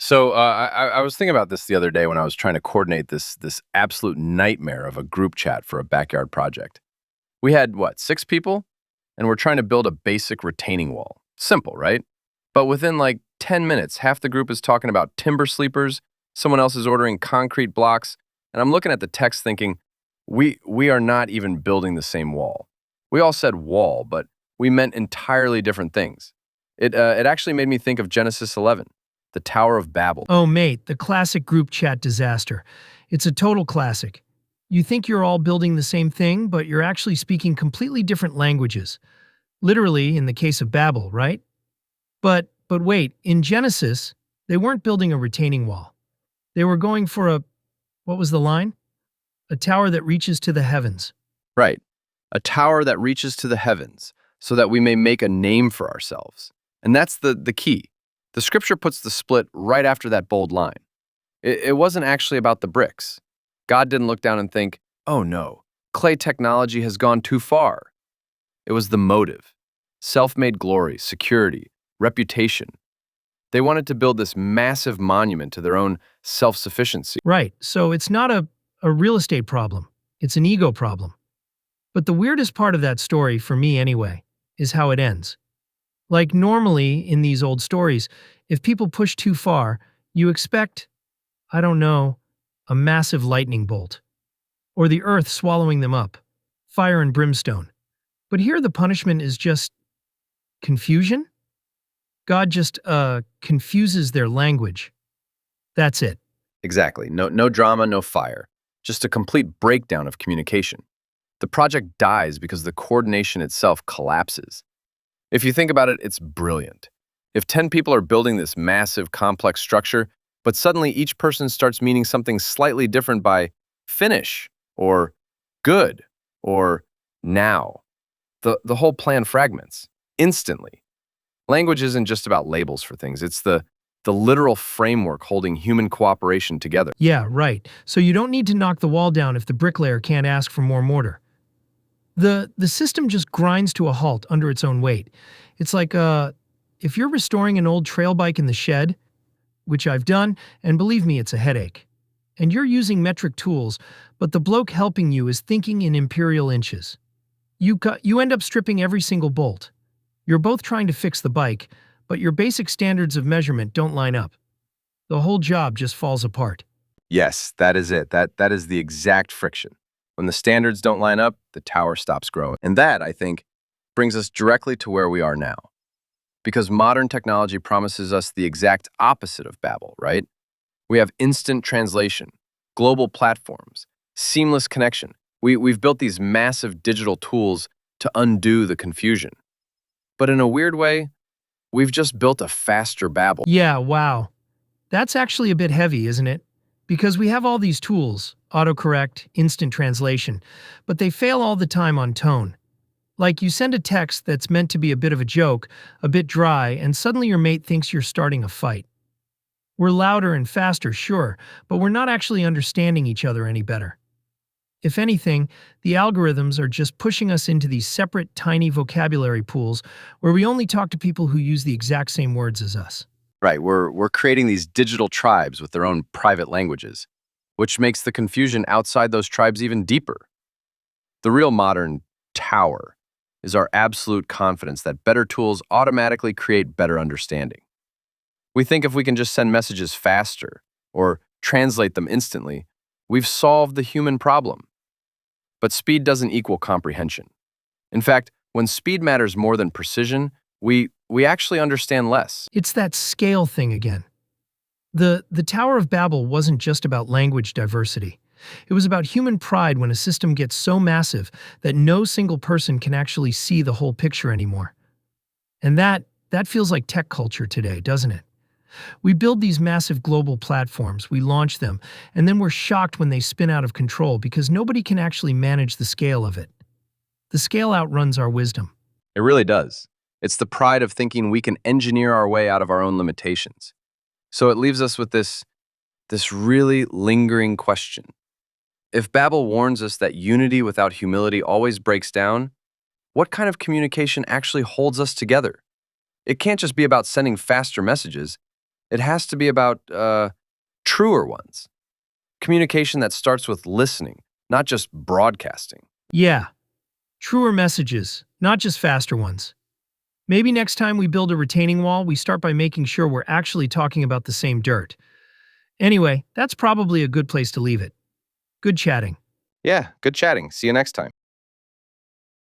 So I was thinking about this the other day when I was trying to coordinate this absolute nightmare of a group chat for a backyard project. We had what, 6 people, and we're trying to build a basic retaining wall. Simple, right? But within like 10 minutes, half the group is talking about timber sleepers, someone else is ordering concrete blocks, and I'm looking at the text thinking, we are not even building the same wall. We all said wall, but we meant entirely different things. It actually made me think of Genesis 11, the Tower of Babel. Oh, mate, the classic group chat disaster. It's a total classic. You think you're all building the same thing, but you're actually speaking completely different languages. Literally, in the case of Babel, right? But wait, in Genesis, they weren't building a retaining wall. They were going for what was the line? A tower that reaches to the heavens. Right. A tower that reaches to the heavens so that we may make a name for ourselves. And that's the key. The scripture puts the split right after that bold line. It wasn't actually about the bricks. God didn't look down and think, oh no, clay technology has gone too far. It was the motive. Self-made glory, security, reputation. They wanted to build this massive monument to their own self-sufficiency. Right, so it's not a real estate problem. It's an ego problem. But the weirdest part of that story, for me anyway, is how it ends. Like normally in these old stories, if people push too far, you expect, I don't know, a massive lightning bolt. Or the earth swallowing them up. Fire and brimstone. But here the punishment is just confusion? God just, confuses their language. That's it. Exactly. No drama, no fire. Just a complete breakdown of communication. The project dies because the coordination itself collapses. If you think about it, it's brilliant. If 10 people are building this massive, complex structure, but suddenly each person starts meaning something slightly different by finish, or good, or now, the whole plan fragments instantly. Language isn't just about labels for things. It's the literal framework holding human cooperation together. Yeah, right. So you don't need to knock the wall down if the bricklayer can't ask for more mortar. The system just grinds to a halt under its own weight. It's like, if you're restoring an old trail bike in the shed, which I've done, and believe me, it's a headache. And you're using metric tools, but the bloke helping you is thinking in imperial inches. You end up stripping every single bolt. You're both trying to fix the bike, but your basic standards of measurement don't line up. The whole job just falls apart. Yes, that is it. That is the exact friction. When the standards don't line up, the tower stops growing. And that, I think, brings us directly to where we are now. Because modern technology promises us the exact opposite of Babel, right? We have instant translation, global platforms, seamless connection. We've built these massive digital tools to undo the confusion. But in a weird way, we've just built a faster Babel. Yeah, wow. That's actually a bit heavy, isn't it? Because we have all these tools, autocorrect, instant translation, but they fail all the time on tone. Like you send a text that's meant to be a bit of a joke, a bit dry, and suddenly your mate thinks you're starting a fight. We're louder and faster, sure, but we're not actually understanding each other any better. If anything, the algorithms are just pushing us into these separate, tiny vocabulary pools where we only talk to people who use the exact same words as us. Right, we're creating these digital tribes with their own private languages, which makes the confusion outside those tribes even deeper. The real modern tower is our absolute confidence that better tools automatically create better understanding. We think if we can just send messages faster or translate them instantly, we've solved the human problem. But speed doesn't equal comprehension. In fact, when speed matters more than precision, we actually understand less. It's that scale thing again. The Tower of Babel wasn't just about language diversity. It was about human pride when a system gets so massive that no single person can actually see the whole picture anymore. And that feels like tech culture today, doesn't it? We build these massive global platforms, we launch them, and then we're shocked when they spin out of control because nobody can actually manage the scale of it. The scale outruns our wisdom. It really does. It's the pride of thinking we can engineer our way out of our own limitations. So it leaves us with this really lingering question. If Babel warns us that unity without humility always breaks down, what kind of communication actually holds us together? It can't just be about sending faster messages. It has to be about truer ones. Communication that starts with listening, not just broadcasting. Yeah, truer messages, not just faster ones. Maybe next time we build a retaining wall, we start by making sure we're actually talking about the same dirt. Anyway, that's probably a good place to leave it. Good chatting. Yeah, good chatting. See you next time.